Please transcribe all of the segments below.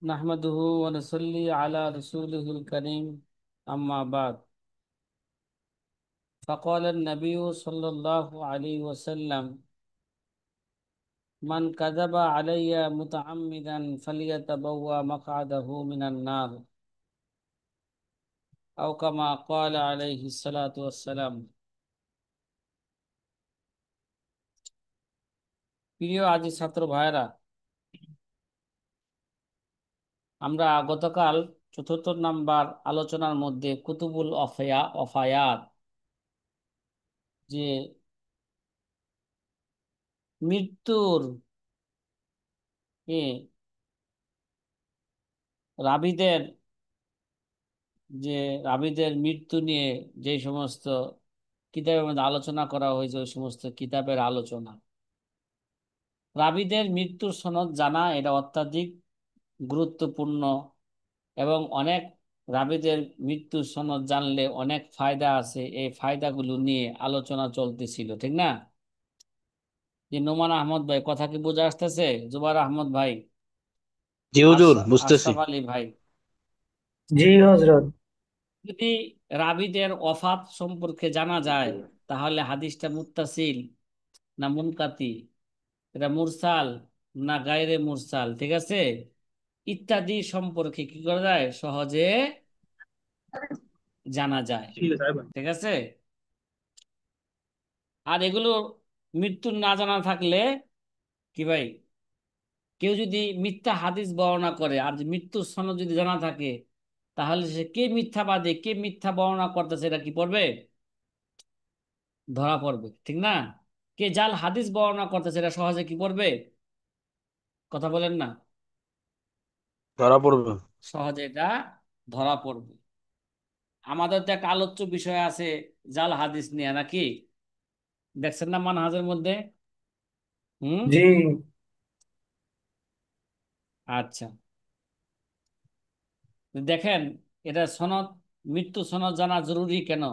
نحمده ونصلي على رسوله الكريم أما بعد فقال النبي صلى الله عليه وسلم من كذب علي متعمدا فليتبوأ مقعده من النار أو كما قال عليه الصلاة والسلام। প্রিয় আজি ছাত্র ভাইরা, আমরা গতকাল চতুর্থ নাম্বার আলোচনার মধ্যে কুতুবুল অফায়াত, যে মৃত্যুর রাবিদের যে রাবিদের মৃত্যু নিয়ে যে সমস্ত কিতাবের মধ্যে আলোচনা করা হয়েছে, ওই সমস্ত কিতাবের আলোচনা। রাবিদের মৃত্যুর সনদ জানা এটা অত্যাধিক গুরুত্বপূর্ণ, এবং অনেক রাবিদের মৃত্যুর সনদ জানলে অনেক ফায়দা আছে। এই ফায়দাগুলো নিয়ে আলোচনা চলতেছিল, ঠিক না? যে নোমান আহমদ ভাই, কথা কি বোঝা আসতেছে? জুবার আহমদ ভাই, জি হুজুর, বুঝতেছি। আশরাফ আলী ভাই, জি হজরত। যদি রাবিদের ওফাত সম্পর্কে জানা যায়, তাহলে হাদিসটা মুত্তাসিল না মুনকাতি, এটা মুরসাল না গায়রে মুরসাল, ঠিক আছে, ইত্যাদি সম্পর্কে কি করা যায়, সহজে জানা যায়, ঠিক আছে। আর এগুলো মৃত্যু না জানা থাকলে কি ভাই, কেউ যদি মিথ্যা হাদিস বর্ণনা করে আর যে মৃত্যুর সনদ যদি জানা থাকে, তাহলে সে কে মিথ্যাবাদী, কে মিথ্যা বর্ণনা করতেছে, এটা কি পড়বে, ধরা পড়বে, ঠিক না? কে জাল হাদিস বর্ণনা করতেছে, এটা সহজে কি পড়বে, কথা বলেন না, ধরা পড়বে। সহজে এটা ধরা পড়বে। আমাদের তো একটা আলোচ্য বিষয় আছে জাল হাদিস নিয়ে, নাকি? দেখছেন না মানহাজের মধ্যে? হুম। জি আচ্ছা, দেখেন, এটা সনদ, মৃত্যু সনদ জানা জরুরি কেন?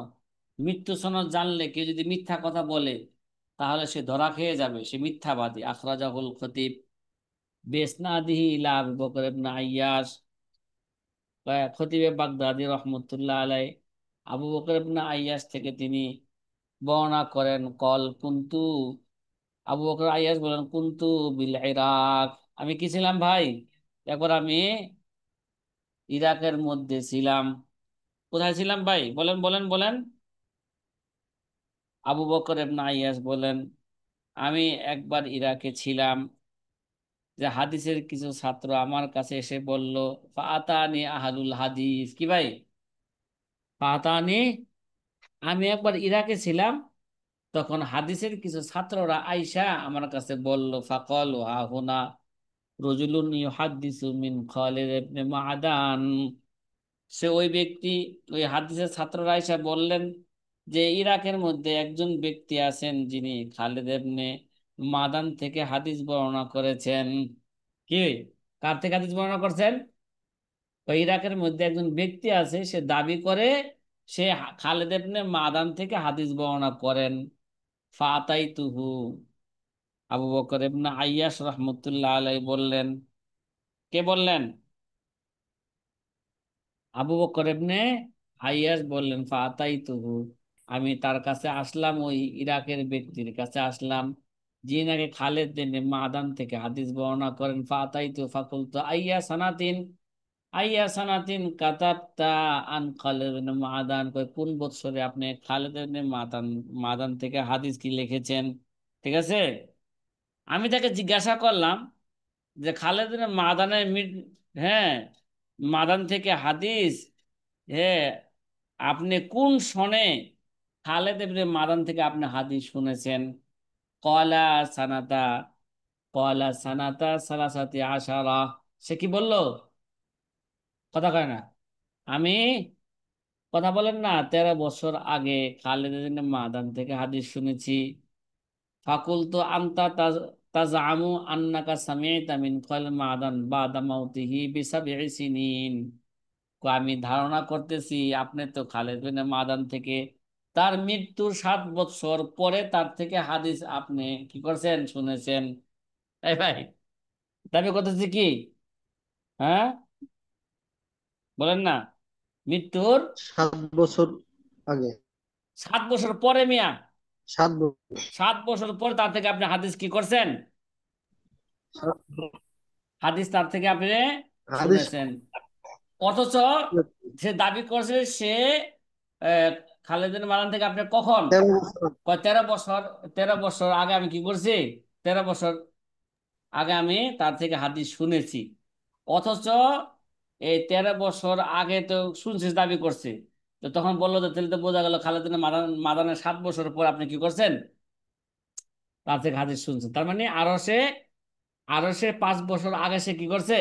মৃত্যু সনদ জানলে কেউ যদি মিথ্যা কথা বলে, তাহলে সে ধরা খেয়ে যাবে, সে মিথ্যাবাদী। আখরাজাহুল খতিব বিসনাদিহি ইলা আবু বকর ইবনে আইয়াশ, খতিবে বাগদাদি রহমতুল্লাহ আলাই, আবু বকর ইবনে আইয়াশ থেকে তিনি বর্ণনা করেন, কল কুন্তু, আবু বকর আইয়াশ বলেন, কুন্তু বিল ইরাক, আমি কি ছিলাম ভাই, একবার আমি ইরাকের মধ্যে ছিলাম। কোথায় ছিলাম ভাই, বলেন বলেন বলেন। আবু বকর ইবনে আইয়াশ বলেন, আমি একবার ইরাকে ছিলাম, যে হাদিসের কিছু ছাত্র আমার কাছে এসে বলল, ফাতানি আহলুল হাদিস, কি ভাই, ফাতানি, আমি একবার ইরাকে ছিলাম, তখন হাদিসের কিছু ছাত্ররা আইসা আমার কাছে বলল, ফাকল হা হুনা রজুলুন ইউহাদ্দিসু মিন খালিদ ইবনে মাদান, সে ওই ব্যক্তি, ওই হাদিসের ছাত্ররা আইসা বললেন যে ইরাকের মধ্যে একজন ব্যক্তি আছেন যিনি খালিদ ইবনে মাদান থেকে হাদিস বর্ণনা করেছেন। কি, কার থেকে হাদিস বর্ণনা করছেন? ওই ইরাকের মধ্যে একজন ব্যক্তি আছে, সে দাবি করে সে খালিদ ইবনে মাদান থেকে হাদিস বর্ণনা করেন। ফাতাইতুহু, আবু বকর ইবনে আইয়াশ রহমতুল্লাহ আলাই বললেন, কে বললেন? আবু বকর ইবনে আইয়াশ বললেন, ফাতাইতুহু, আমি তার কাছে আসলাম, ওই ইরাকের ব্যক্তির কাছে আসলাম, যিনি নাকি খালিদ ইবনে মাদান থেকে হাদিস বর্ণনা করেন। ফাতাইতু ফাকুলতু আইয়া সানাতিন, আইয়া সানাতিন কাতাবতা আন খালিদ ইবনে মাদান, কই কোন বৎসরে আপনি খালিদ ইবনে মাদান মাদান থেকে হাদিস কি লিখেছেন, ঠিক আছে। আমি তাকে জিজ্ঞাসা করলাম যে খালিদ ইবনে মাদানের হ্যাঁ, মাদান থেকে হাদিস, হ্যাঁ, আপনি কোন সনে খালেদ ইবনে মাদান থেকে আপনি হাদিস শুনেছেন? কলা সানাতা, কলা সানাতা সালাসাতি আশারা, সে কি বলল, কথা কয় না, আমি, কথা বলেন না, 13 বছর আগে খালেদ ইবনে মাদান থেকে হাদিস শুনেছি। ফাকুলতু আনতা তাজআমু আন্নাকা সামি'তা মিন কল মাদান বাদা মাউতিহি বিসাবঈ সিনিন, আমি ধারণা করতেছি আপনি তো খালেদ বিন মাদান থেকে তার মৃত্যুর 7 বছর পরে তার থেকে হাদিস আপনি কি করছেন, শুনেছেন। এই ভাই, দাবি করতেছি কি, হ্যাঁ, বলেন না। মৃত্যুর 7 বছর আগে। 7 বছর পরে মিয়া। 7 বছর। 7 বছর পর তার থেকে আপনি হাদিস কি করছেন? হাদিস তার থেকে আপনি হাদিস শুনেছেন। অথচ সে দাবি করছে সে আহ, খালেদ বিন মাদান থেকে আপনি কখন? 13 বছর। কয় 13 বছর। 13 বছর আগে আমি কি করছি? 13 বছর আগে আমি তার থেকে হাদিস শুনেছি। অথচ এই 13 বছর আগে তো শুনছিস দাবি করছে। তো তখন বললো যে তাহলে তো বোঝা গেল খালেদ বিন মাদানের 7 বছর পর আপনি কি করছেন? তার থেকে হাদিস শুনছেন। তার মানে আরো সে 5 বছর আগে সে কি করছে?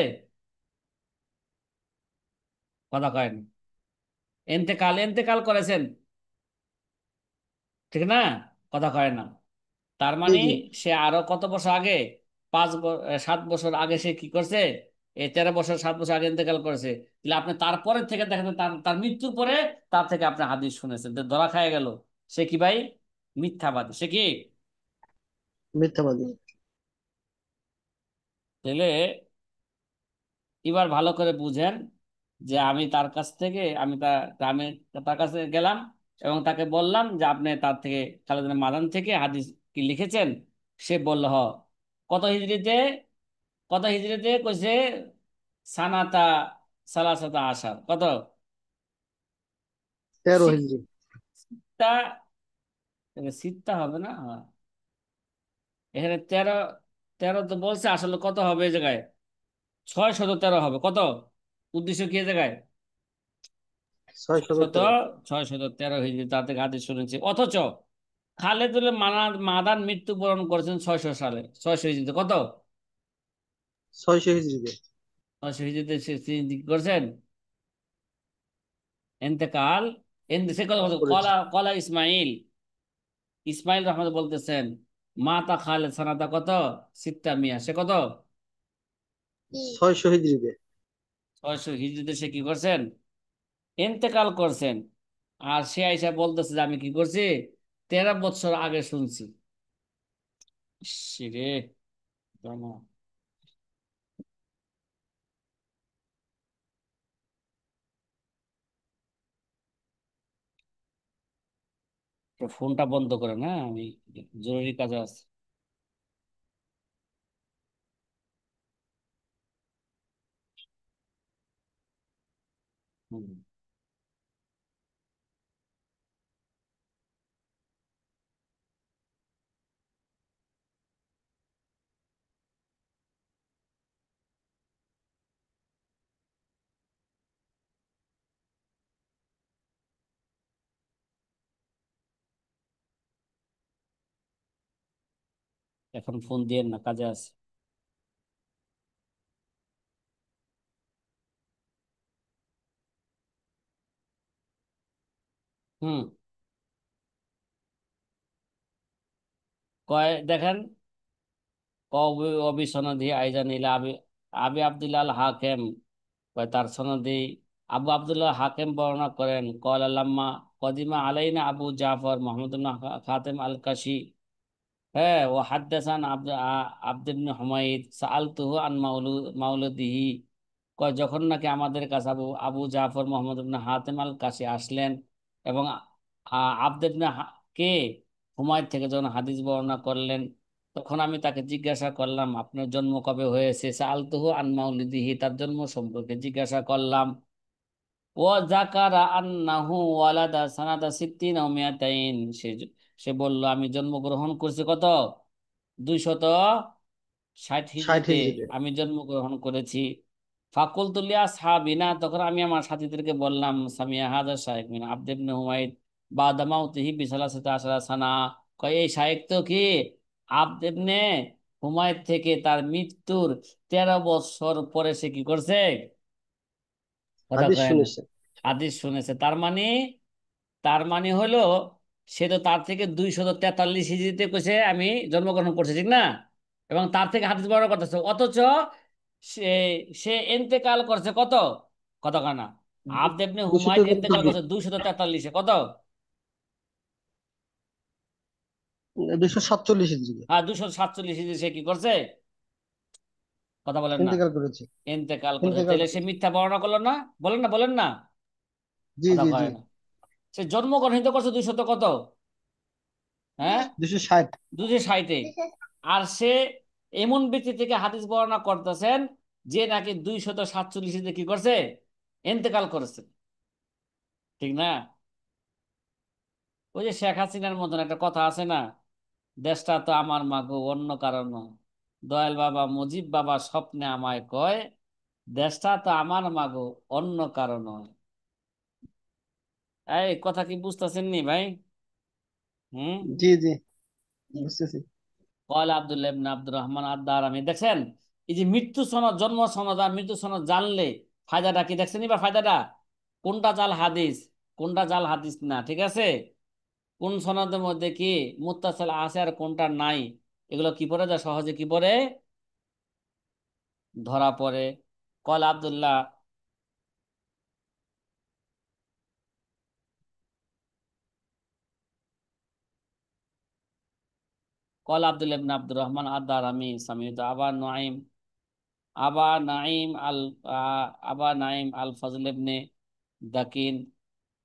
কথা কয়েন। এন্তেকাল এন্তেকাল করেছেন, ঠিক না? কথা কয় না। তার জি মানে জি। সে আরো কত বছর আগে? 7 বছর আগে সে কি করছে? এই 13 বছর 7 বছর আগে ইন্তেকাল করেছে। তাহলে আপনি তারপরে থেকে দেখেন তার তার মৃত্যুর পরে তার থেকে আপনি হাদিস শুনেছেন, তো ধরা খায় গেল। সে কি ভাই? মিথ্যাবাদী। সে কি? মিথ্যাবাদী। তাহলে এবার ভালো করে বুঝেন যে আমি তার কাছ থেকে আমি তার কাছে গেলাম এবং তাকে বললাম যে আপনি তার থেকে খালেদ বিন মাদান থেকে হাদিস কি লিখেছেন? সে বলল হ। কত হিজরিতে? কত হিজরিতে কইছে? সানাতা সালাসাতা আসার কত? 13 হিজরি। সিত্তা। সিত্তা হবে না, হ্যাঁ। এখানে 13, 13 তো বলছে, আসলে কত হবে এই জায়গায়? 613 হবে। কত? উদ্দেশ্য কি এই জায়গায়? ছয় শত শত তেরো 613 হিজরি তাতে হাদিস শুনেছি। অথচ খালেদুল মাদান মৃত্যুবরণ করেছেন 600 সালে, 600 হিজরিতে। কত? 600 হিজরিতে। 600 হিজরিতে তিনি কি করছেন? এন্তেকাল। সে কথা বলছে, করেছে। কলা কলা ইসমাইল। ইসমাইল রহমত বলতেছেন মাতা খালেদ সানাতা কত? সিত্তা মিয়া। সে কত? 600 হিজরিতে। 600 হিজরিতে সে কি করছেন? এন্তেকাল করছেন। আর সে আইসা বলতেছে যে আমি কি করছি? 13 বছর আগে শুনছি। ইস রে, জানো, তো ফোনটা বন্ধ করে না, আমি জরুরি কাজে আছি। হুম। এখন ফোন দিয়ে না, কাজে আছে। হুম। কয় দেখেন, অবিসনদি আইজান ইলা আবি আবি আব্দুল্লাহ আল হাকেম। কয় তার সনদি আবু আব্দুল্লাহ হাকেম বর্ণনা করেন কল আল্লাম্মা কদিমা আলাইনা আবু জাফর মোহাম্মদ খাতেম আল কাশি। হ্যাঁ, ও হাদ্দাসান আব্দ ইবনে হুমায়দ সাআলতুহু আন মাউলুদিহি। কয় যখন নাকি আমাদের কাছে আবু আবু জাফর মোহাম্মদ ইবনে হাতেম আল কাশি আসলেন এবং আব্দ ইবনে কে হুমায়দ থেকে যখন হাদিস বর্ণনা করলেন, তখন আমি তাকে জিজ্ঞাসা করলাম আপনার জন্ম কবে হয়েছে? সাআলতুহু আন মাউলিদিহি, তার জন্ম সম্পর্কে জিজ্ঞাসা করলাম। ও জাকারা আন্নাহু ওয়ালাদা সানাতা সিত্তিন ও মিয়াতাইন। সে বলল আমি জন্মগ্রহণ করছি কত? 260 ষাট হিজরিতে হিজরিতে আমি জন্মগ্রহণ করেছি। ফাকুলতুলিয়া সাহাবিনা, তখন আমি আমার সাথীদেরকে বললাম সামিয়া হাজার শায়েখ মিন আব্দ ইবনে হুমায়দ বাদা মাউতিহি বিসালাসাতি আশারা সানা। কয় এই শায়েখ তো কি আব্দ ইবনে হুমায়দ থেকে তার মৃত্যুর 13 বছর পরে সে কি করছে? কথা হাদিস কয় না। শুনেছে। হাদিস শুনেছে। তার মানে হলো সে তো তার থেকে 243 হিজরিতে কইছে আমি জন্মগ্রহণ করছি, ঠিক না? এবং তার থেকে হাদিস বর্ণনা করতেছে। অথচ সে সে এন্তেকাল করছে কত? কত কানা আব্দ ইবনে দুশো হুমায়দ এন্তেকাল তেতাল্লিশ। করছে 243-এ। কত? 247 হিজরিতে। হ্যাঁ, 247 হিজরি সে কি করছে? কথা বলেন না, ইন্তেকাল করেছে। ইন্তেকাল করেছে, ইন্তেকাল তাহলে সে করেছে। মিথ্যা বর্ণনা করলো না? বলেন না, বলেন না, জি কথা জি জি। কয় না। সে জন্মগ্রহণ করছে 200 কত, হ্যাঁ, 260। 260-এ। আর সে এমন ব্যক্তি থেকে হাদিস বর্ণনা করতেছেন যে নাকি 247-এ কি করছে, ইন্তেকাল করেছে, ঠিক না? ওই যে শেখ হাসিনার মতন একটা কথা আছে না, দেশটা তো আমার মাগো অন্য কারণ নয়। দয়াল বাবা মুজিব বাবা স্বপ্নে আমায় কয়, দেশটা তো আমার মাগো অন্য কারণ নয়। এই কথা কি বুঝতেছেন নি ভাই? হুম। জি জি, বুঝতেছি। কয়লা আব্দুল্লাহ ইবনে আব্দুর রহমান আদ-দারামি, দেখছেন? এই যে মৃত্যু সনদ, জন্ম সনদ আর মৃত্যু সনদ জানলে ফায়দাটা কি দেখছেন? বা ফায়দাটা কোনটা জাল হাদিস, কোনটা জাল হাদিস না, ঠিক আছে? কোন সনদের মধ্যে কি মুত্তাসিল আছে আর কোনটা নাই, এগুলো কি পড়ে যায় সহজে, কি পড়ে ধরা পড়ে। কল আব্দুল্লাহ, কল আব্দুল্লাহ ইবনে আব্দুর রহমান আদ-দারামি সামিউতু আবা নাঈম আল আবা নাঈম আল ফজল ইবনে দাকিন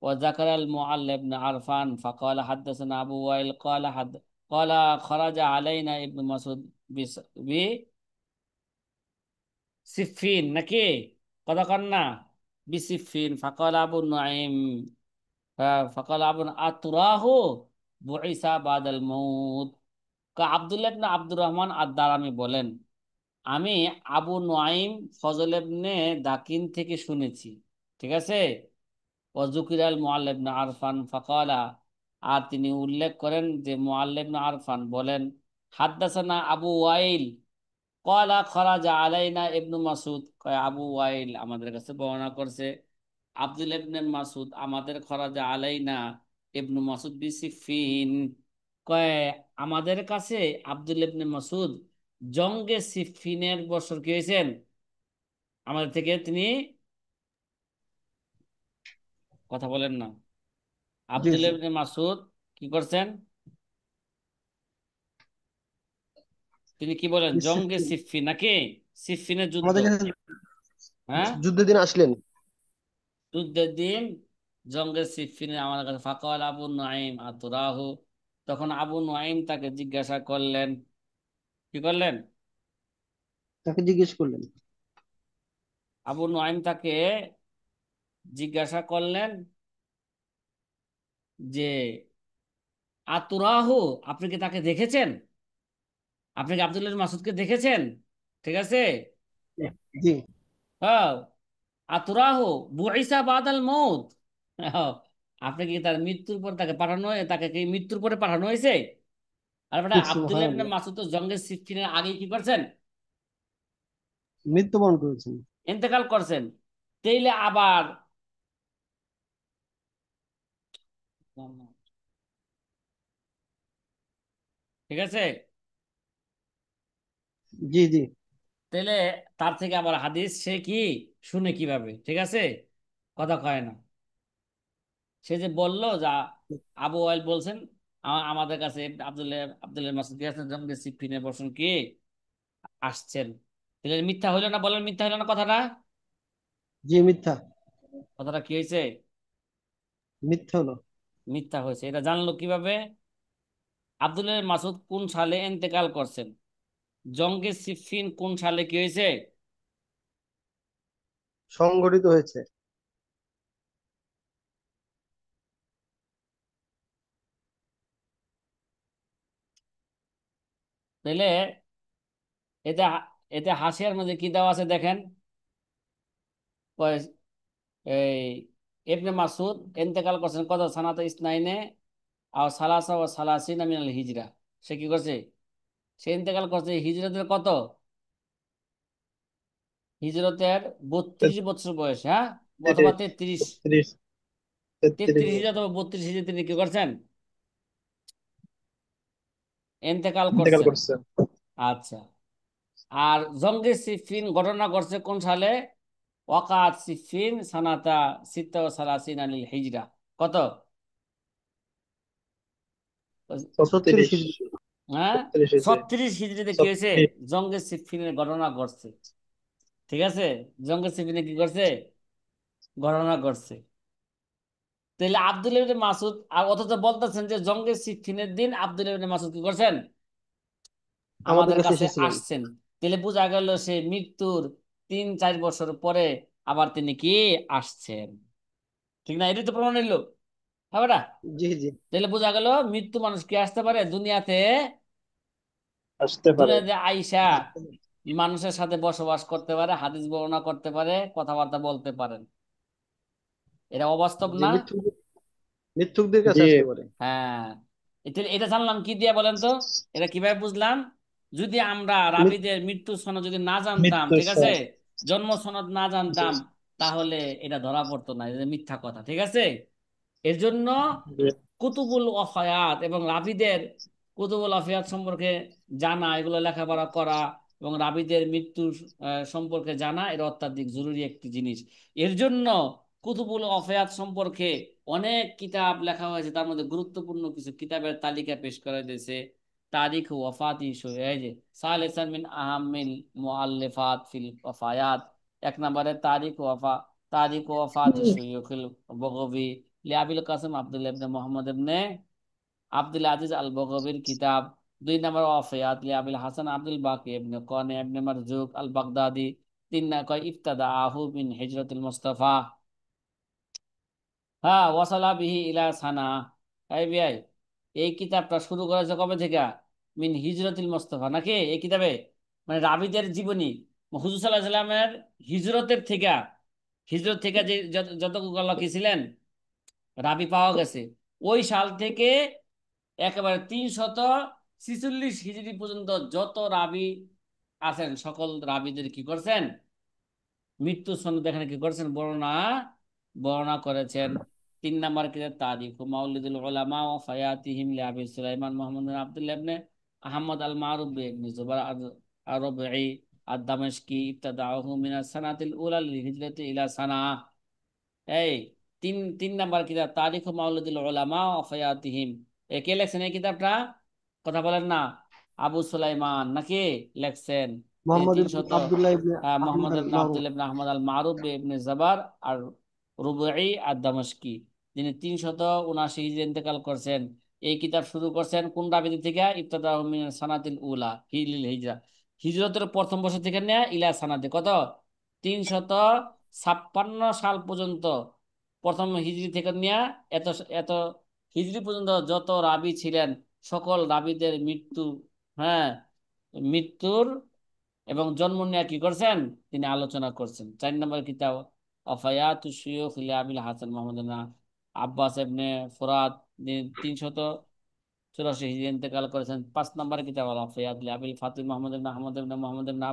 وذكر المعلى بن عرفان فقال حدثنا أبو وائل قال خرج علينا ابن مسعود بسفين নাকি কথা কন না, বিসিফিন فقال أبو نعيم فقال أبو أتراه بعث بعد الموت। আব্দুল্লাহ ইবনে আব্দুর রহমান আদ-দারামি বলেন, আমি আবু নোয়াইম ফজল ইবনে দাকিন থেকে শুনেছি, ঠিক আছে? ওয়াজুকিরাল মুআল্লিম ইবনে আরফান ফাকালা, আর তিনি উল্লেখ করেন যে মুআল্লিম ইবনে আরফান বলেন, হাদ্দাসানা আবু ওয়াইল ক্বালা খরাজা আলাইনা ইবনু মাসউদ, কয় আবু ওয়াইল আমাদের কাছে বর্ণনা করছে আব্দুল ইবনে মাসউদ আমাদের, খরাজা আলাইনা ইবনু মাসউদ বিসিফিন, কয় আমাদের কাছে আব্দুল ইবনে মাসউদ জঙ্গে সিফিনের বছর কি হয়েছেন, আমাদের থেকে তিনি, কথা বলেন না, জি আব্দুল জি। ইবনে মাসউদ কি করছেন, তিনি কি বলেন, জঙ্গে বিসিফিন। সিফিন নাকি, সিফিনের যুদ্ধ, আমাদের কাছে হ্যাঁ, যুদ্ধের দিন আসলেন। যুদ্ধের দিন জঙ্গে সিফিনে আমাদের কাছে। ফাকাল আবু নাঈম আতুরাহু, তখন আবু নাঈম তাকে জিজ্ঞাসা করলেন, কি করলেন, তাকে জিজ্ঞেস করলেন। আবু নাঈম তাকে জিজ্ঞাসা করলেন যে আতুরাহু, আপনি কি তাকে দেখেছেন, আপনি কি আব্দুল্লাহ মাসুদকে দেখেছেন, ঠিক আছে? জি। হ্যাঁ, আতুরাহু বুইসা বাদাল মউত, হ্যাঁ, আপনি কি তার মৃত্যুর পর তাকে পাঠানো তাকে কি মৃত্যুর পরে পাঠানো হয়েছে? আর বেটা আব্দুল্লাহ ইবনে সুবহানাল্লাহ। মাসুদ তো জঙ্গে সিফিনের আগে কি করছেন, মৃত্যুবরণ করেছেন। ইন্তেকাল করছেন। তাইলে আবার, ঠিক আছে, জি জি। তাইলে তার থেকে আবার হাদিস সে কি শুনে কিভাবে, ঠিক আছে? কথা কয় না। সে যে বলল যা আবু ওয়াইল বলছেন আমাদের কাছে আব্দুল্লাহ মাসুদ কি আছেন জঙ্গে সিফিনে বসন কি আসছেন, তাহলে মিথ্যা হইলো না, বলেন মিথ্যা হইলো না কথাটা? জি, মিথ্যা। কথাটা কি হয়েছে, মিথ্যা হলো। মিথ্যা হয়েছে। এটা জানলো কিভাবে? আব্দুল্লাহ মাসুদ কোন সালে ইন্তেকাল করছেন, জঙ্গে সিফিন কোন সালে কি হয়েছে, সংগঠিত হয়েছে। তাহলে এতে এতে হাসিয়ার মধ্যে কি দেওয়া আছে দেখেন, কয়, এই ইবনে মাসুদ ইন্তেকাল করছেন কত সানাতে ইসনাইনে আর সালাসা ও সালাসিনা মিনাল হিজরা, সে কি করছে, সে ইন্তেকাল করছে হিজরতের কত, হিজরতের 32 বছর বয়স, হ্যাঁ, অথবা 33, 33। 33 33 হিজরত বছর। অথবা 32 হিজরত তিনি কি করছেন, ইন্তেকাল ইন্তেকাল করছেন। করছেন। আচ্ছা, আর জঙ্গে সিফিন ঘটনা ঘটছে কোন সালে, ওয়াকাত সিফিন সানাতা সিত্তা ও সালাসিন আনিল হিজরা, কত, 36 হিজরি। হ্যাঁ, 36 হিজরিতে কি হয়েছে? 36 জঙ্গে সিফফিনের ঘটনা ঘটছে। ঠিক আছে, জঙ্গে সিফফিনে কি করছে? ঘটনা ঘটছে। তাহলে আব্দুল ইবনে মাসুদ, আর অথচ বলতেছেন যে জঙ্গে সিফফিনের দিন আব্দুল ইবনে মাসুদ কি করছেন? আমাদের আমাদের কাছে কাছে এসেছিলেন। আসছেন। তাহলে বোঝা গেল সে মৃত্যুর 3-4 বছর পরে আবার তিনি কি আসছেন। ঠিক না? এটাই তো প্রমাণ হইলো, হবে না? জি জি, তাহলে বোঝা গেল মৃত্যু মানুষ কি আসতে পারে দুনিয়াতে। আসতে পারে। দুনিয়াতে আইসা মানুষের সাথে বসবাস করতে পারে, হাদিস বর্ণনা করতে পারে, কথাবার্তা বলতে পারেন। এটা অবাস্তব যে না? মিথ্যুকদের কাছে জি। আসতে পারে। হ্যাঁ, এটা জানলাম কি দিয়ে বলেন তো? এটা কিভাবে বুঝলাম? যদি আমরা মিথ- রাবিদের মৃত্যু সনদ যদি না জানতাম, মৃত্যু ঠিক আছে, স্যার। জন্ম সনদ না জি জানতাম, তাহলে এটা ধরা পড়তো না, এটা মিথ্যা কথা। ঠিক আছে, এর জন্য জি। কুতুবুল ওয়াফায়াত এবং রাবিদের কুতুবুল ওয়াফায়াত সম্পর্কে জানা, এগুলো লেখাপড়া করা এবং রাবিদের মৃত্যু সম্পর্কে জানা, এটা অত্যাধিক জরুরি একটি জিনিস। এর জন্য কুতুবুল ওয়াফায়াত সম্পর্কে অনেক কিতাব লেখা হয়েছে, তার মধ্যে গুরুত্বপূর্ণ কিছু কিতাবের তালিকা পেশ করা হয়েছে। তারিখ ওয়াফাতি এই যে সালেসান মিন আহামিল মুআল্লিফাত ফিল ওয়াফায়াত, 1 নম্বরে তারিখ ওয়াফাতি শুয়ুখুল বগবী লিয়াবিল কাসিম আব্দুল্লাহ ইবনে মুহাম্মদ ইবনে আব্দুল আজিজ আল বগবীর কিতাব। 2 নম্বর ওয়াফায়াত লিয়াবিল হাসান আব্দুল বাকি ইবনে কানে ইবনে মারজুক আল বাগদাদি। 3 কয় ইফতাদা আহু মিন হিজরতুল মুস্তাফা, হ্যাঁ, ওয়াসালা বিহি ইলা সানা। এই বিয়াই, এই কিতাবটা শুরু করেছে কবে থেকে? মিন হিজরতুল মুস্তাফা, নাকি এই কিতাবে মানে রাবিদের জীবনী, হুজুর সাল্লাহ সাল্লামের হিজরতের থেকে, হিজরত থেকে যে যতগুলো কি ছিলেন রাবি পাওয়া গেছে, ওই সাল থেকে একেবারে 346 হিজরি পর্যন্ত যত রাবি আছেন, সকল রাবিদের কি করছেন? মৃত্যু সনদ এখানে কি করেছেন? বর্ণনা বর্ণনা করেছেন। 3 নম্বর কিতাব তারিখ ও মাউলিদুল উলামা ও ফায়াতিহিম লিআবি সুলাইমান মুহাম্মদ বিন আব্দুল্লাহ ইবনে আহমদ আল মারুফ বি ইবনে জুবার আর রবঈ আদ-দামেশকি ইবতাদাহু মিন আস-সানাতিল উলা লিল হিজরাতি ইলা সানা। এই তিন তিন নাম্বার কিতাব তারিখ ও মাউলিদুল উলামা ও ফায়াতিহিম, এ কে লেখছেন এই কিতাবটা? কথা বলেন না। আবু সুলাইমান নাকি লেখছেন? তিনি মোহাম্মদ ইবনে 300, আব্দুল্লাহ ইবনে আহমদ মোহাম্মদ আল ইবনে মারুফ। আব্দুল্লাহ ইবনে আহমদ আল মারুফ ইবনে জাবার আর রুবঈ আদ-দামেশকি, যিনি 379 হিজরি ইন্তেকাল করছেন। এই কিতাব শুরু করছেন কোন রাবিতি থেকে? ইবতাদা মিন সানাতিল উলা হিলিল হিজরা, হিজরতের প্রথম বছর থেকে নেয়া ইলা সানাতে কত? 356 সাল পর্যন্ত, প্রথম হিজরি থেকে নেয়া এত এত হিজরি পর্যন্ত যত রাবি ছিলেন, সকল রাবিদের মৃত্যু, হ্যাঁ, মৃত্যুর এবং জন্ম নিয়ে কি করছেন? তিনি আলোচনা করছেন। 4 নম্বর কিতাব অফায়াতু শুয়ুখ লিআবিল হাসান মোহাম্মদ ইবনে আব্বাস ইবনে ফুরাত, যিনি 384 হিজরি ইন্তেকাল করেছেন। 5 নম্বর কিতাব আল অফায়াত লিআবিল ফাতিহ মোহাম্মদ ইবনে আহমদ ইবনে মোহাম্মদ ইবনে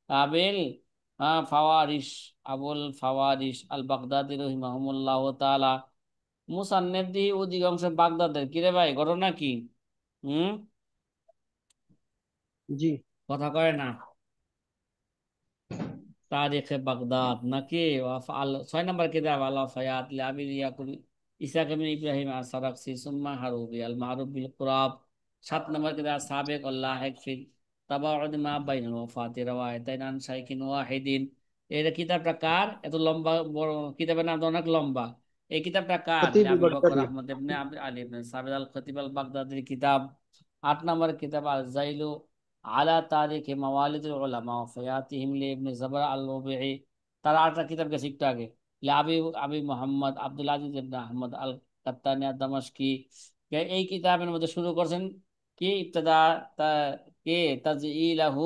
আবিল ফাওয়ারিশ আবুল ফাওয়ারিশ আল বাগদাদি রহিমাহুল্লাহ তাআলা। মুসান্নেফ দি অধিকাংশ বাগদাদের। কিরে ভাই, ঘটনা কি? হুম, জি কথা কয় না। তারিখে বাগদাদ নাকি? 6 নম্বর কিতাব আল ওয়াফায়াত লিআবি ইয়াকুব ইসহাক ইবনে ইব্রাহিম আস-সারাকসি সুম্মা হারুবি আল মারুফ বিল কুরাব। 7 নম্বর কিতাব সাবিক আল লাহিক ফিল তাবাউদ মা বাইনাল ওয়াফাতি রাওয়ায়াতাইন আন শাইখিন ওয়াহিদিন। এই কিতাবটা কার? এত লম্বা বড় কিতাবের নাম তো অনেক লম্বা। এই কিতাবটা কার? খতিব আবু বকর বাগদাদি। আহমদ ইবনে আলী ইবনে সাবিত আল খতিব আল বাগদাদির কিতাব। 8 নম্বর কিতাব আল জাইলু আলা তারিখ মাওয়ালিদুল উলামা ওয়া ফায়াতিহিম লি ইবনে জাবার আল রবিঈ। তার 8টা কিতাব গেছে একটু আগে। লি আবি আবি মোহাম্মদ আব্দুল আজিজ ইবনে আহমদ আল কাত্তানি আদ-দামাশকি। এই কিতাবের মধ্যে শুরু করছেন কি ইবতিদা তা কে তাজইলাহু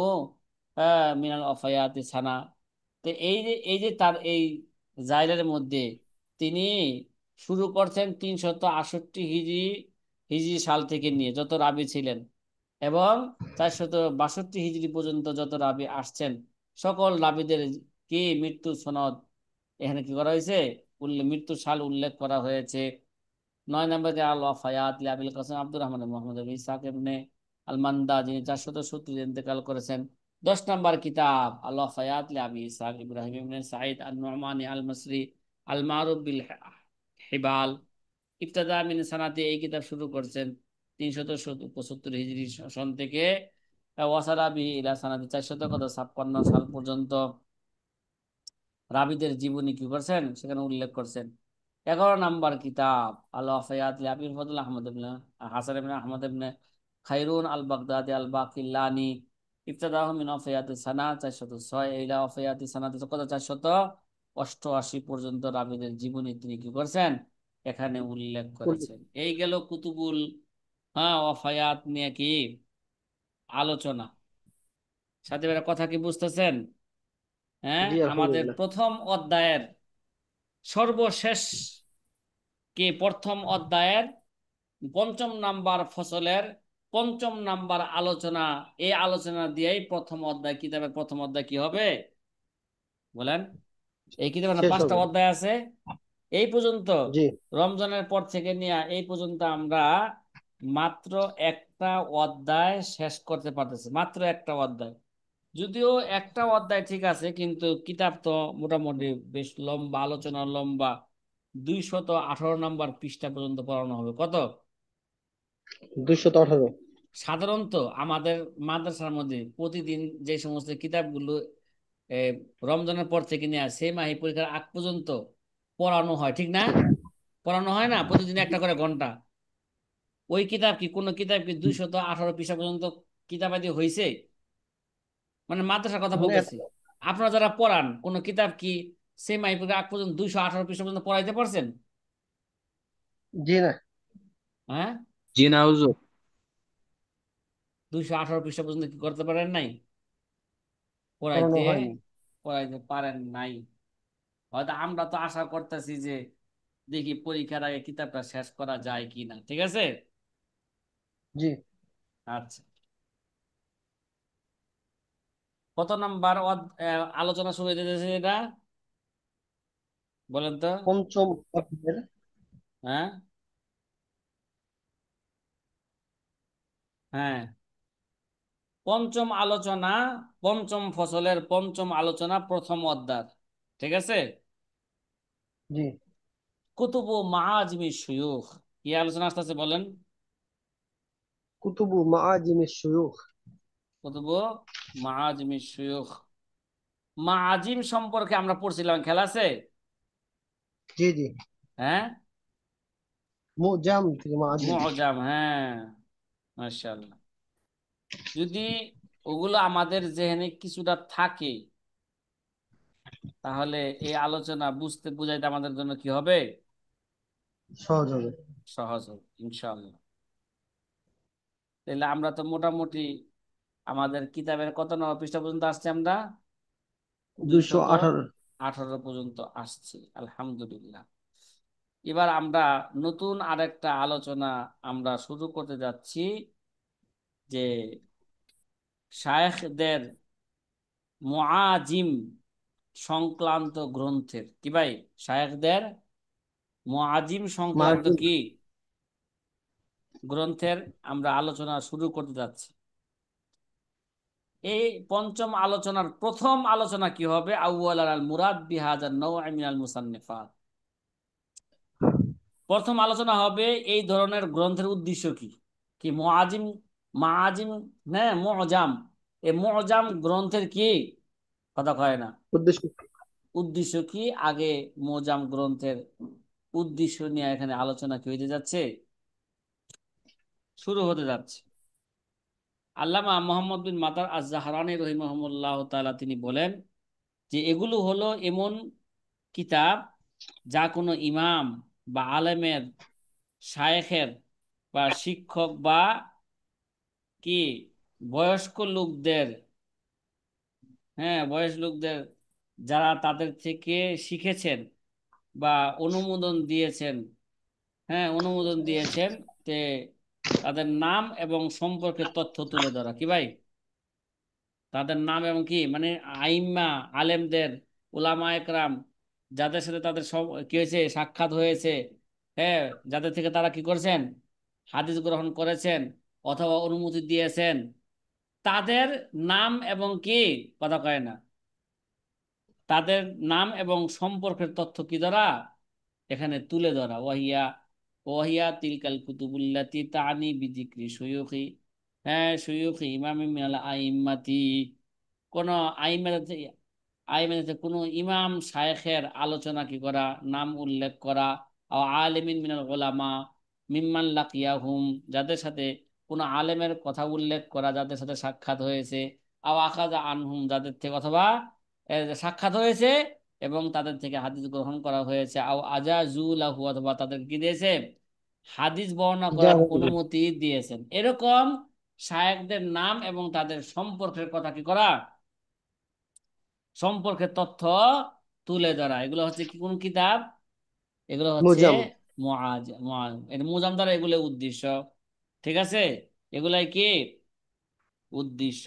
মিনাল ওয়াফায়াতি সানা। তো এই যে তার এই জাইলের মধ্যে তিনি শুরু করছেন 368 হিজরি সাল থেকে নিয়ে যত রাবি ছিলেন, এবং 462 হিজরি পর্যন্ত যত রাবি আসছেন, সকল রাবিদের কি মৃত্যু সনদ এখানে কি করা হয়েছে? মৃত্যুর সাল উল্লেখ করা হয়েছে। 9 নম্বরে আল ওয়াফায়াত আবিল কাসিম আব্দুর রহমান মোহাম্মদ ইসহাক ইবনে আল মান্দা, যিনি 470 ইন্তেকাল করেছেন। 10 নম্বর কিতাব আল ওয়াফায়াত আবি ইসহাক ইব্রাহিম ইবনে সাঈদ আল নুমানি আল মসরি আল মারুফ বিল হিবাল ইবতাদা মিন সানাতি, এই কিতাব শুরু করছেন। 375 হিজরি সন থেকে ওয়াসারাবি ইলা সানাতি 456 সাল পর্যন্ত রাবিদের জীবনী কি করছেন সেখানে উল্লেখ করছেন। 11 নম্বর কিতাব আল ওয়াফায়াত লি আবিল ফজল আহমদ ইবনে হাসান ইবনে আহমদ ইবনে খাইরুন আল বাগদাদি আল বাকিল্লানি ইবতাদাহু মিন ওয়াফায়াতি সানা 406 ইলা ওয়াফায়াতি সানা কত 488 পর্যন্ত রাবিদের জীবনী তিনি কি করছেন এখানে উল্লেখ করেছেন। এই গেল কুতুবুল ওয়াফায়াত নিয়ে কি আলোচনা। সাথে কথা কি বুঝতেছেন? হ্যাঁ, জি আমাদের আলহামদুলিল্লাহ। প্রথম অধ্যায়ের সর্বশেষ প্রথম অধ্যায়ের 5 নাম্বার ফসলের 5 নাম্বার আলোচনা। এই আলোচনা দিয়েই প্রথম অধ্যায়, কিতাবের প্রথম অধ্যায় কি হবে বলেন? এই কিতাবের শেষ 5টা হবে। অধ্যায় আছে। এই পর্যন্ত জি রমজানের পর থেকে নিয়ে এই পর্যন্ত আমরা মাত্র একটা অধ্যায় শেষ করতে পারতেছি, মাত্র একটা অধ্যায়। যদিও একটা অধ্যায় ঠিক আছে, কিন্তু কিতাব তো মোটামুটি বেশ লম্বা, আলোচনা লম্বা। 218 নম্বর পৃষ্ঠা পর্যন্ত পড়ানো হবে। কত? 218। সাধারণত আমাদের মাদ্রাসার মধ্যে প্রতিদিন যে সমস্ত কিতাবগুলো এ, রমজানের পর থেকে নিয়ে আসে মাহি পরীক্ষার আগ পর্যন্ত পড়ানো হয়, ঠিক না? পড়ানো হয় না প্রতিদিন একটা করে ঘন্টা। ওই কিতাব কি, কোনো কিতাব কি 218 পৃষ্ঠা পর্যন্ত কিতাবাদি হয়েছে? মানে মাদ্রাসার কথা মানে বলতেছি। আপনারা যারা পড়ান কোন কিতাব কি সেম আইপুরে আগ পর্যন্ত 218 পৃষ্ঠা পর্যন্ত পড়াইতে পারছেন? জি না। হ্যাঁ, জি না হুজুর। 218 পৃষ্ঠা পর্যন্ত কি করতে পারেন নাই? পড়ানো পড়াইতে হয়নি। পড়াইতে পারেন নাই। হয়তো আমরা তো আশা করতেছি যে দেখি পরীক্ষার আগে কিতাবটা শেষ করা যায় কি না। ঠিক আছে, জি। আচ্ছা। কত নাম্বার আলোচনা শুরু হইতেছে এটা বলেন তো? পঞ্চম অধ্যায়ের হ্যাঁ, হ্যাঁ, পঞ্চম আলোচনা, পঞ্চম ফসলের পঞ্চম আলোচনা, প্রথম অধ্যায়। ঠিক আছে। জি। কুতুবু মাআজিমি শুয়ুখ, কি আলোচনা আসতেছে বলেন? কুতুবু মাআজিমিশ শুয়ুখ। কুতুবু মাআজিমি শুয়ুখ। মাআজিম সম্পর্কে আমরা পড়ছিলাম, খেলা আছে? জি জি। হ্যাঁ, মুজাম থেকে মাআজিম। মুআজাম, হ্যাঁ, মাশাআল্লাহ। যদি ওগুলো আমাদের জেহেনে কিছুটা থাকে তাহলে এই আলোচনা বুঝতে বুঝাইতে আমাদের জন্য কি হবে? সহজ হবে। সহজ হবে ইনশাআল্লাহ। তাহলে আমরা তো মোটামুটি আমাদের কিতাবের কত নম্বর পৃষ্ঠা পর্যন্ত আসছি আমরা? 218। 218 পর্যন্ত আসছি, আলহামদুলিল্লাহ। এবার আমরা নতুন আরেকটা আলোচনা আমরা শুরু করতে যাচ্ছি, যে শায়েখদের মুআজিম সংক্রান্ত গ্রন্থের কি ভাই, শায়েখদের মুআজিম সংক্রান্ত মাআজিম। কি গ্রন্থের আমরা আলোচনা শুরু করতে যাচ্ছি। এই পঞ্চম আলোচনার প্রথম আলোচনা কি হবে? আউয়াল আল মুরাদ বিহাজার নৌ মিনাল মুসান্নিফাত। প্রথম আলোচনা হবে এই ধরনের গ্রন্থের উদ্দেশ্য কি, কি মুআজিম, মাআজিম, হ্যাঁ মুআজাম, এই মুআজাম গ্রন্থের কি কথা কয় না, উদ্দেশ্য। উদ্দেশ্য কি। আগে মুআজাম গ্রন্থের উদ্দেশ্য নিয়ে এখানে আলোচনা কি হইতে যাচ্ছে, শুরু হতে যাচ্ছে। আল্লামা মোহাম্মদ বিন মাতার আজ-জাহরানী রহিমাহুল্লাহ তাআলা তিনি বলেন যে এগুলো হলো এমন কিতাব যা কোনো ইমাম বা আলেমের, শায়েখের বা শিক্ষক বা কি বয়স্ক লোকদের, হ্যাঁ বয়স লোকদের যারা তাদের থেকে শিখেছেন বা অনুমোদন দিয়েছেন, হ্যাঁ অনুমোদন দিয়েছেন, তে তাদের নাম এবং সম্পর্কে তথ্য তুলে ধরা কি ভাই, তাদের নাম এবং কি মানে আইম্মা, আলেমদের, উলামা একরাম, যাদের সাথে তাদের সব কি হয়েছে, সাক্ষাৎ হয়েছে, হ্যাঁ যাদের থেকে তারা কি করছেন, হাদিস গ্রহণ করেছেন অথবা অনুমতি দিয়েছেন, তাদের নাম এবং কি কথা কয় না, তাদের নাম এবং সম্পর্কের তথ্য কি ধরা, এখানে তুলে ধরা। ওয়াহিয়া ওহিয়া তিলকাল কুতুবুল্লাতি তানি বিযিকরি শুয়ুখি, হ্যাঁ শুয়ুখি ইমাম মিনাল আইম্মাতি, কোন আইম্মাতে আইম্মাতে কোন ইমাম শায়েখের আলোচনা কি করা, নাম উল্লেখ করা, আও আলিমিন মিনাল উলামা মিম্মান লাকিয়াহুম, যাদের সাথে কোন আলেমের কথা উল্লেখ করা, যাদের সাথে সাক্ষাৎ হয়েছে, আও আখাযা আনহুম, যাদের থেকে অথবা সাক্ষাৎ হয়েছে এবং তাদের থেকে হাদিস গ্রহণ করা হয়েছে, আও আজাজুলাহু, অথবা তাদের কি দিয়েছে, হাদিস বর্ণনা করার ইজাজত দিলেন। অনুমতি দিয়েছেন। এরকম শায়েখদের নাম এবং তাদের সম্পর্কের কথা কি করা, সম্পর্কের তথ্য তুলে ধরা, এগুলো হচ্ছে কি কোন কিতাব, এগুলো হচ্ছে মুজাম। এটা মুজাম দ্বারা এগুলো উদ্দেশ্য। ঠিক আছে, এগুলাই কি উদ্দেশ্য।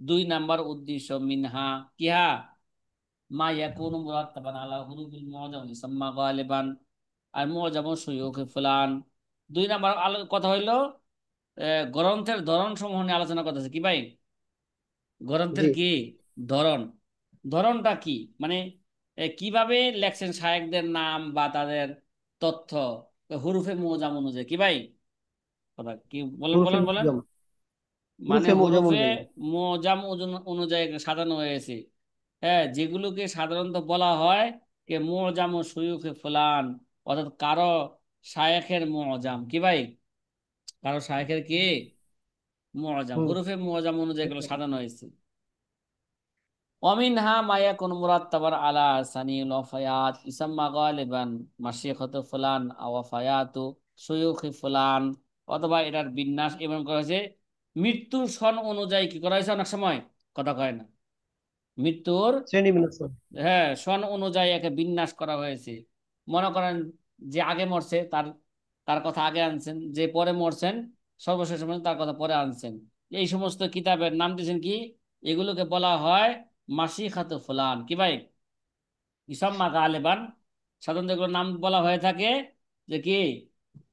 2 নাম্বার উদ্দেশ্য মিনহা কিহা মা ইয়াকুনু মুরাত্তাবান আলা হুরুফিল মুআজাম ইসাম্মা গালিবান আর মুআজামু শুয়ুখ ফুলান। 2 নাম্বার কথা হইলো গ্রন্থের ধরন সমূহ নিয়ে আলোচনা করতেছে কি ভাই, গ্রন্থের জি। কি ধরন, ধরনটা কি মানে কিভাবে লেখছেন শায়েখদের নাম বা তাদের তথ্য হুরুফে মুজাম অনুযায়ী কি ভাই, কথা কি বলেন হুরুফে বলেন বলেন, মুজাম। মানে হুরুফে মুজাম হুরুফে অনুযায়ী। মুজাম অনুযায়ী সাজানো হয়েছে। হ্যাঁ, যেগুলোকে সাধারণত বলা হয় যে মুজাম ও শুয়ুখে ফুলান, অর্থাৎ কারো শায়েখের মুজাম কি ভাই, কারো শায়েখের কি মুজাম, হুম। হুরুফে মুজাম অনুযায়ী এগুলো সাজানো হয়েছে। অমিনহা মায়া কোন মুরাত্তাবার আলা সানিল ওয়াফায়াত ইসাম্মা গালিবান মাশাইখাতু ফুলান আও ওয়াফায়াতু শুয়ুখি ফুলান, অথবা এটার বিন্যাস এবং করা হয়েছে মৃত্যুর সন অনুযায়ী কি করা হয়েছে, অনেক সময় কথা কয় না, মৃত্যুর শ্রেণী বিন্যাস। হ্যাঁ সন অনুযায়ী একে বিন্যাস করা হয়েছে। মনে করেন যে আগে মরছে তার তার কথা আগে আনছেন, যে পরে মরছেন সর্বশেষ মরছেন তার কথা পরে আনছেন। এই সমস্ত কিতাবের নাম দিয়েছেন কি, এগুলোকে বলা হয় মাসিখাতু ফুলান কি ভাই, ইসাম্মা গালিবান, সাধারণত এগুলোর নাম বলা হয়ে থাকে যে কি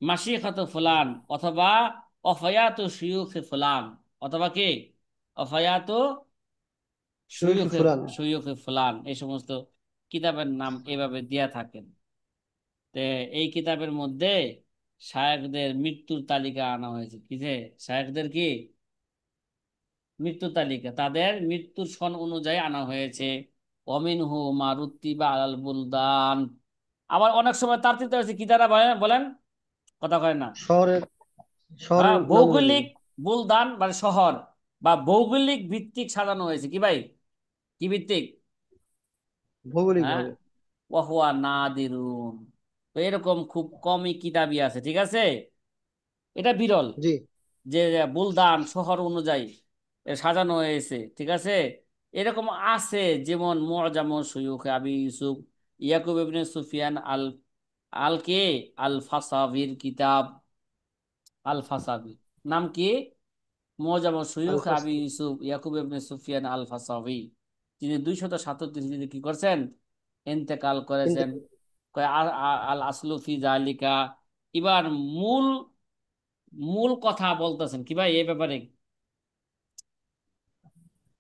মাসিখাতু ফুলান, অথবা অফায়াতু শুয়ুখে ফুলান, অথবা কি অফায়াতু শুরুখি শুয়ুখে ফুলান। শুয়ুখে ফুলান, এই সমস্ত কিতাবের নাম এভাবে দিয়া থাকেন। তে এই কিতাবের মধ্যে শায়েখদের মৃত্যুর তালিকা আনা হয়েছে, কি যে শায়েখদের কি মৃত্যু তালিকা, তাদের মৃত্যুর সন অনুযায়ী আনা হয়েছে। অমিনহু মারুত্তিবা আলাল বুলদান, আবার অনেক সময় তার চিন্তা হয়েছে কি দ্বারা বলেন বলেন, কথা কয় না, শহরের হ্যাঁ শহরের নাম অনুযায়ী। ভৌগোলিক বুলদান মানে শহর বা ভৌগোলিক ভিত্তিক সাজানো হয়েছে কি ভাই, কি ভিত্তিক, ভৌগোলিক হ্যাঁ ভাবে। ওয়াহুয়া নাদিরুন, তো এরকম খুব কমই কিতাবই আছে। ঠিক আছে, এটা বিরল জি। যে বুলদান শহর অনুযায়ী সাজানো হয়েছে। ঠিক আছে, এরকম আছে যেমন মুআজামু শুয়ুখ আবি ইউসুফ ইয়াকুব ইবনে সুফিয়ান আল আল কে আল ফাসাবির কিতাব, আল ফাসাবি নাম কি, মুআজামু শুয়ুখ আবি আল-ফাসাবি। ইউসুফ ইয়াকুব ইবনে সুফিয়ান আল ফাসাবি, তিনি 237 হিজরিতে কি করছেন, ইন্তেকাল করেছেন। কয় আল আসলু ফি জালিকা, এবার মূল মূল কথা বলতেছেন কি ভাই এই ব্যাপারে,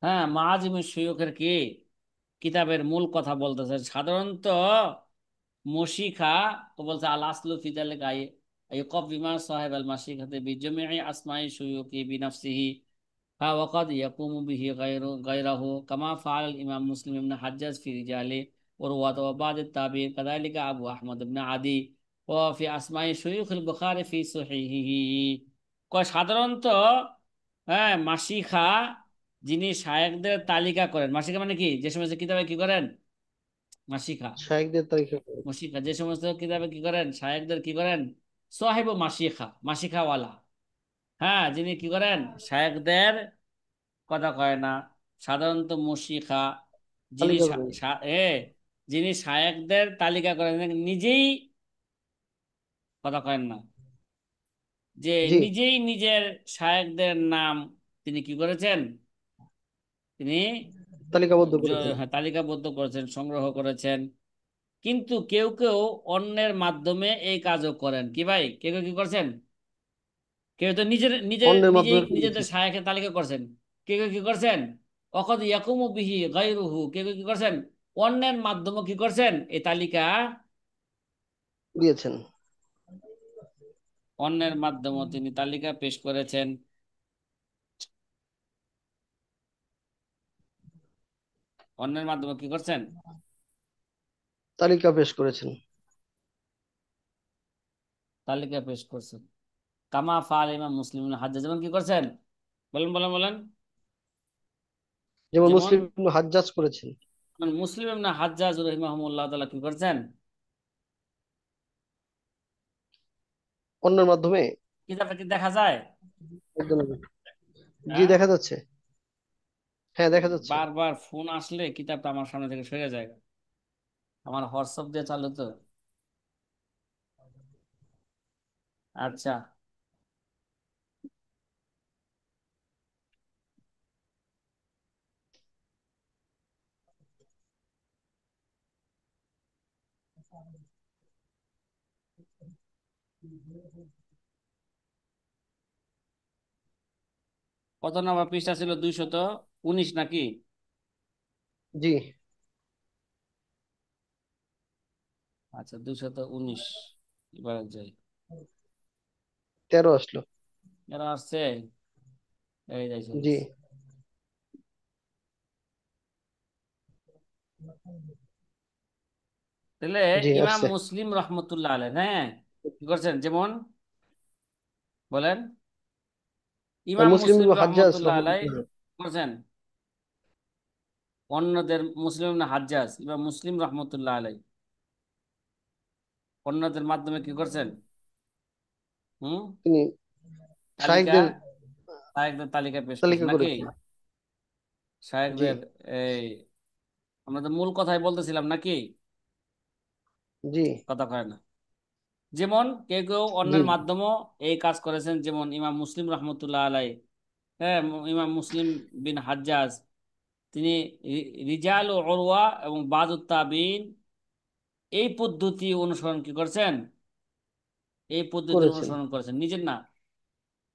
হ্যাঁ মাআজিমুশ শুয়ুখের কি কিতাবের মূল কথা বলতেছেন। সাধারণত মশিখা তো বলছে আল আসলু ফি যালিকা আইয়ুকাফ বিমা সাহেব আল মাশিখাতে বিজমিই আসমাই শুয়ুকি বিনাফসিহি وقد يقوم به غيره كما فعل الإمام مسلم بن حجاج في رجاله ورواه وبعض التابعين كذلك أبو أحمد بن عدي وفي أسماء شيوخ البخاري في صحيحه। কয় সাধারণত হ্যাঁ মাসিখা যিনি শায়েখদের তালিকা করেন, মাসিখা মানে কি যে সমস্ত কিতাবে কি করেন, মাসিখা শায়েখদের তালিকা। মাসিখা যে সমস্ত কিতাবে কি করেন শায়েখদের কি করেন, সাহেব মাসিখা মাসিখাওয়ালা, হ্যাঁ যিনি কি করেন শায়েখদের কথা কয় না, সাধারণত মশিখা যিনি তালিকা করেন। যিনি শায়েখদের তালিকা করেন নিজেই কথা কয়েন না, যে জি। নিজেই নিজের শায়েখদের নাম তিনি কি করেছেন, তিনি তালিকাবদ্ধ করেছেন। হ্যাঁ, তালিকাবদ্ধ করেছেন, সংগ্রহ করেছেন। কিন্তু কেউ কেউ অন্যের মাধ্যমে এই কাজও করেন কি ভাই, কেউ কেউ কি করছেন, কেউ তো নিজের নিজের অন্যের নিজেই মাধ্যমে নিজেদের করেছেন। শায়েখের তালিকা করছেন, কেউ কেউ কি করছেন অকদ ইয়াকুমু বিহি গায়রুহু, কেউ কেউ কি করছেন অন্যের মাধ্যমে কি করছেন এই তালিকা দিয়েছেন। অন্যের মাধ্যমে তিনি তালিকা পেশ করেছেন। অন্যের মাধ্যমে কি করছেন? তালিকা পেশ করেছেন। তালিকা পেশ করছেন। কামা ফাল ইমাম মুসলিম ইবনে হাজ্জাজ, যেমন কি করছেন? বলেন বলেন বলেন। যেমন যেমন মুসলিম ইবনে হাজ্জাজ করেছেন। মুসলিম ইবনে হাজ্জাজ রাহিমাহুল্লাহ তাআলা কি করছেন? অন্যের মাধ্যমে কিতাবটা কি দেখা যায়? একজনের। জি, হ্যাঁ, দেখা যাচ্ছে। হ্যাঁ, দেখা যাচ্ছে। বারবার ফোন আসলে কিতাবটা আমার সামনে থেকে সরে যায়। আমার হোয়াটসঅ্যাপ দিয়ে চালু তো। আচ্ছা, কত নম্বর পৃষ্ঠা ছিল? 219 নাকি? জি, আচ্ছা, 219। এবার যাই। 13 আসলো। এরা আসছে, এই যাই চলে জি, গেছে। তাহলে জি ইমাম আসছে। মুসলিম রহমতুল্লাহ আলাইহ, হ্যাঁ, কি করছেন? যেমন বলেন, ইমাম মুসলিম মুসলিম ইবনে হাজ্জাজ রহমতুল্লাহ আলাইহ রহমাতুল্লাহ। করছেন অন্যদের, মুসলিম ইবনে হাজ্জাজ ইমাম মুসলিম রহমতুল্লাহ আলাইহ অন্যদের মাধ্যমে কি করছেন? হুম, তিনি তালিকা, শায়েখদের শায়েখদের তালিকা পেশ করছেন তালিকা নাকি? করেছেন। জি, শায়েখদের, এই আমরা তো মূল কথাই বলতেছিলাম নাকি? জি, কথা কয় না। যেমন কেউ কেউ জি, অন্যের মাধ্যমেও এই কাজ করেছেন, যেমন ইমাম মুসলিম রহমতুল্লাহ আলাই, হ্যাঁ, ইমাম মুসলিম বিন হাজ্জাজ, তিনি রিজাল ও উরওয়া এবং বাদুত তাবিন এই পদ্ধতি অনুসরণ কি করছেন? এই পদ্ধতি করেছেন। অনুসরণ করেছেন, নিজের না।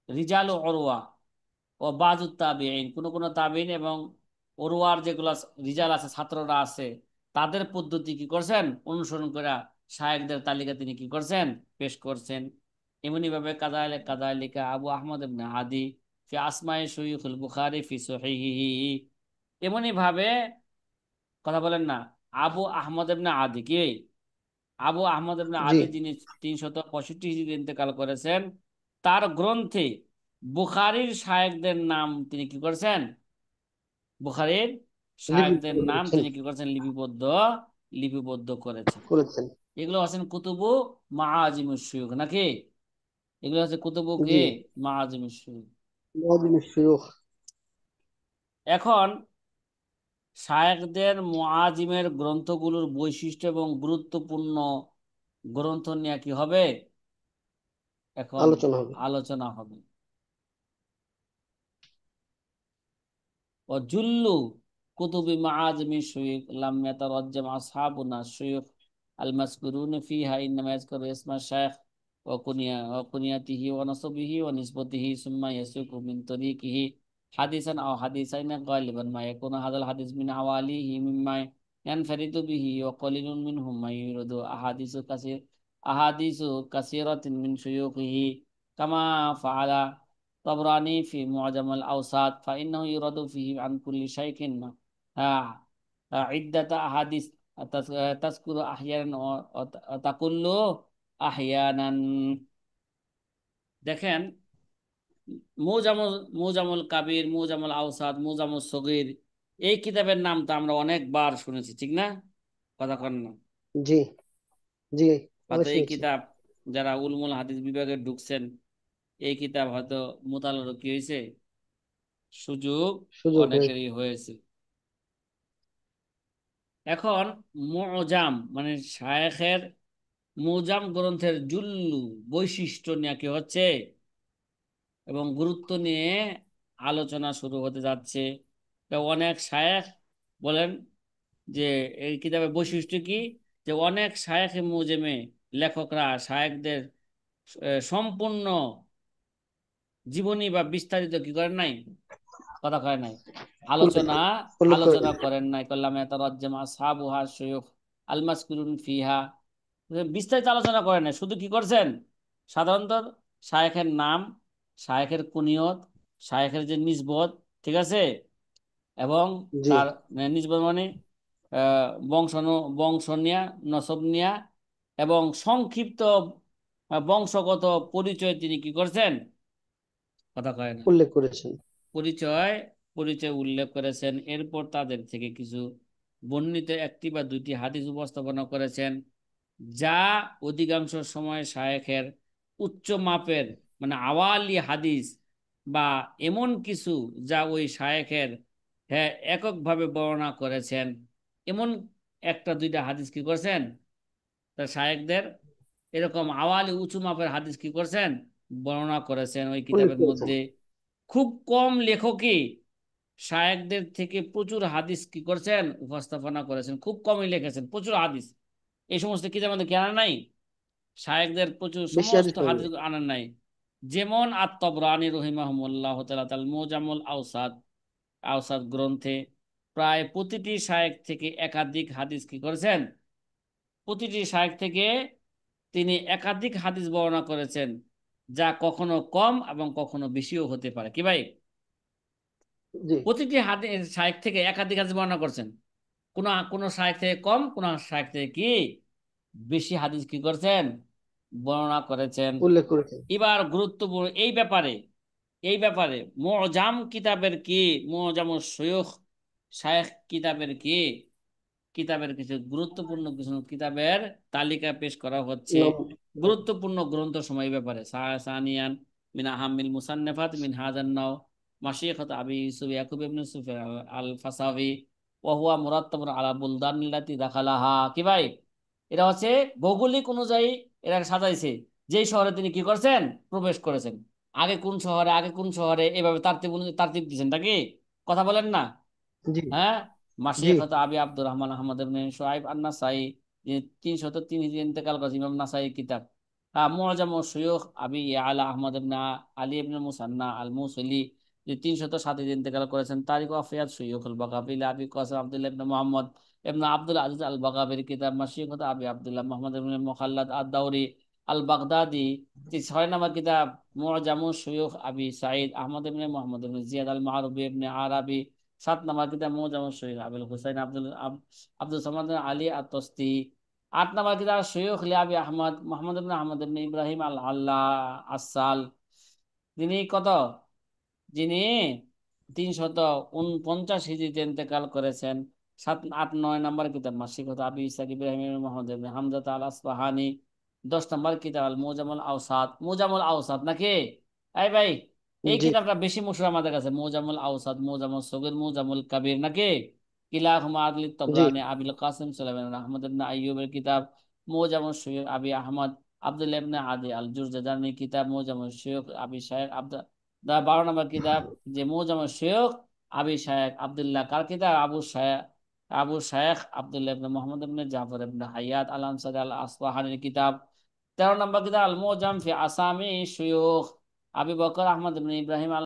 রিজাল ও উরওয়া ও বাদুত তাবিঈন, কোন কোন তাবিঈন এবং ওরওয়ার যেগুলো রিজাল আছে, ছাত্ররা আছে, তাদের পদ্ধতি কি করছেন? অনুসরণ করে শায়েখদের তালিকা তিনি কি করছেন? পেশ করছেন। এমনি ভাবে কাযালিকা আবু আহমদ ইবনে আদি ফি আসমাই শুয়ুখুল বুখারী ফি সহিহিহি, এমনি ভাবে, কথা বলেন না, আবু আহমদ ইবনে আদি কি, আবু আহমদ ইবনে জি, আদি যিনি 365 হিজরিতে ইন্তেকাল করেছেন, তার গ্রন্থে বুখারীর শায়েখদের নাম তিনি কি করেছেন? বুখারীর শায়েখদের লিপিবদ্ধ নাম করেছেন। তিনি কি করেছেন? লিপিবদ্ধ করেছেন। করেছেন। এগুলো হচ্ছেন কুতুবু মাআজিমুশ শুয়ুখ নাকি? এগুলো হচ্ছে কুতুবু কে? জি, মাআজিমুশ শুয়ুখ। মুআজ্জিমুশ শুয়ুখ। এখন শায়েখদের মুআজিমের গ্রন্থগুলোর বৈশিষ্ট্য এবং গুরুত্বপূর্ণ গ্রন্থ নিয়ে কি হবে? এখন আলোচনা হবে। আলোচনা হবে। وجل كتب معاجم الشيوخ لم يترجم أصحابنا الشيوخ المذكورون فيها، إنما يذكر اسم الشيخ وكنيته ونسبه ونسبته ثم يسوق من طريقه حديثا أو حديثين، غالبا ما يكون هذا الحديث من حواليه مما ينفرد به، وقليل منهم ما يورد أحاديث كثيرة من شيوخه، كما فعل طبراني في معجم الأوسط، فإنه يرد فيه عن كل شيء عدة أحاديث تذكر أحيانا وتقل أحيانا। দেখেন, মুজামুল মুজামুল কাবির, মুজামুল আওসাদ, মুজামুল সগীর, এই কিতাবের নাম তো আমরা অনেকবার শুনেছি, ঠিক না? কথা কন না? জি, জি, হয়তো অনেক এই শুনেছি। কিতাব, যারা উলমুল হাদিস বিভাগে ঢুকছেন, এই কিতাব হয়তো মোতালারও কি হয়েছে, সুযোগ সুযোগ হয়েছে। অনেকেরই হয়েছে। এখন মুজাম মানে শায়েখের মুজাম গ্রন্থের জুল্লু বৈশিষ্ট্য নিয়ে কি হচ্ছে এবং গুরুত্ব নিয়ে আলোচনা শুরু হতে যাচ্ছে। তো অনেক শায়েখ বলেন যে এই কিতাবের বৈশিষ্ট্য কি, যে অনেক শায়েখ মুজেমে লেখকরা শায়েখদের সম্পূর্ণ জীবনী বা বিস্তারিত কি করেন নাই, কথা কয় নাই, আলোচনা উল্লেখ করে। আলোচনা করেন নাই। করলাম এতারাজ্জাম আসহাবুহা শুয়ুখ আল মাসকুরুন ফিহা, বিস্তারিত আলোচনা করেন নাই, শুধু কি করছেন? সাধারণত শায়েখের নাম, শায়েখের কুনিয়ত, শায়েখের যে নিসবত, ঠিক আছে, এবং জি তার নিসবত মানে বংশ বংশ নিয়া, নসব নিয়া, এবং সংক্ষিপ্ত বংশগত পরিচয় তিনি কি করছেন, কথা কয় না, উল্লেখ করেছেন। পরিচয় পরিচয় উল্লেখ করেছেন। এরপর তাদের থেকে কিছু বর্ণিত একটি বা দুইটি হাদিস উপস্থাপনা করেছেন, যা অধিকাংশ সময় শায়েখের উচ্চ মাপের মানে আওয়ালি হাদিস, বা এমন কিছু যা ওই শায়েখের, হ্যাঁ, এককভাবে বর্ণনা করেছেন, এমন একটা দুইটা হাদিস কি করছেন, তার শায়েখদের এরকম আওয়ালি উঁচু মাপের হাদিস কি করছেন, বর্ণনা করেছেন ওই উল্লেখ কিতাবের করেছেন। মধ্যে। খুব কম লেখকই শায়েখদের থেকে প্রচুর হাদিস কি করছেন, উপস্থাপনা করেছেন। খুব কমই লিখেছেন, প্রচুর হাদিস এই সমস্ত কিতাবের মধ্যে কি আনা নাই, শায়েখদের প্রচুর বেশি হাদিস সমস্ত পাবেন। হাদিস আনা নাই। যেমন আত-তাবরানী রহিমাহুল্লাহ তাআলা তাল মুজামুল আওসাত, আওসাত গ্রন্থে প্রায় প্রতিটি শায়েখ থেকে একাধিক হাদিস কি করেছেন, প্রতিটি শায়েখ থেকে তিনি একাধিক হাদিস বর্ণনা করেছেন, যা কখনো কম এবং কখনো বেশিও হতে পারে। কি ভাই, জি প্রতিটি হাদিস শায়েখ থেকে একাধিক হাদিস বর্ণনা করছেন, কোন কোন শায়েখ থেকে কম, কোন শায়েখ থেকে কি বেশি হাদিস কি করছেন, বর্ণনা করেছেন। উল্লেখ করেছেন। এবার গুরুত্বপূর্ণ এই ব্যাপারে মুজাম কিতাবের কি, মুজামুশ শুয়ুখ, শায়েখ কিতাবের কি, কিতাবের কিছু গুরুত্বপূর্ণ কিছু কিতাবের তালিকা পেশ করা হচ্ছে। নাম গুরুত্বপূর্ণ গ্রন্থ সময় ব্যাপারে সানিয়ান মিন আহামিল মুসান্নাফাত মিন হাযান নাও মাশাইখাত আবি ইউসুফ ইয়াকুব ইবনে ইউসুফ আল ফাসাবি ওয়া হুয়া মুরাত্তাবুন আলা বুলদানিল্লাতি দাখালাহা। কি ভাই, এটা হচ্ছে ভৌগোলিক অনুযায়ী এরা সাজাইছে, যেই শহরে তিনি কি করছেন, প্রবেশ করেছেন, আগে কোন শহরে এভাবে তারতিব অনুযায়ী তারতিব দিয়েছেন নাকি, কথা বলেন না। জি হ্যাঁ, জি মাশাইখাত আবি আব্দুর রহমান আহমদ ইবনে শুআইব আন-নাসাই, যিনি 303 হিজরি ইন্তেকাল করেছেন, ইমাম নাসাই কিতাব। মুআজাম শুয়ুখ আবি ইয়ালা আহমদ ইবনে আলী ইবনে মুসান্না আল মুসলি, যিনি 307 হিজরি ইন্তেকাল করেছেন। তারিখ ওয়াফাত শুয়ুখ আল বাগাবি আবি কাসিম আব্দুল্লাহ ইবনে মুহাম্মদ ইবনে আব্দুল আজিজ আল বাগাবির কিতাব। মাশাইখাত আবি আব্দুল্লাহ মুহাম্মদ ইবনে মুখাল্লাদ আদ-দাওরি আল বাগদাদি, 6 নম্বর কিতাব মুআজাম শুয়ুখ আবি সাঈদ আহমদ ইবনে মুহাম্মদ ইবনে জিয়াদ আল মারুবি ইবনে আরাবি। 7 নম্বর কিতাব মুজাম্মল শরীফ আবুল হুসাইন আব্দুল সামাদ আলী আত-তস্তি। 8 নম্বর কিতাব শৈয়খ লিয়াবি আহমদ মোহাম্মদ ইবনে আহমদ ইবনে ইব্রাহিম আল আল্লাহ আসাল, যিনি কত, যিনি 349 হিজরিতে ইন্তেকাল করেছেন। 7 8 9 নম্বর কিতাব মাসিকত আবি ইসাক ইব্রাহিম ইবনে মুহাম্মদ ইবনে হামজা আল আসবাহানি। 10 নম্বর কিতাব আল মুজামুল আওসাত নাকি, এই ভাই, এই জি কিতাবটা বেশি মশহুর আমাদের কাছে, মুজামুল আওসাত, মুজামুল সগীর, মুজামুল কাবীর নাকি, কিলাহুমা আদলি জি তবরানি আবিল কাসিম সুলাইমান আহমদ ইবনে আইয়ুবের কিতাব। মুজামুল শুয়ুখ আবি আহমদ আব্দুল্লাহ ইবনে আদি আল জুরজাজানির কিতাব। মুজামুল শুয়ুখ আবি শাইখ 12 নম্বর কিতাব যে মুজামুল শুয়ুখ আবি শাইখ আব্দুল্লাহ কার কিতাব, আবু শাইখ আব্দুল্লাহ ইবনে মুহাম্মদ ইবনে জাফর ইবনে হায়াত আল আনসারী আল আসবাহানির কিতাব। 13 নম্বর কিতাব আল মুজাম ফি আসামি শুয়ুখ আবি বকর আহমদ ইবনে ইব্রাহিম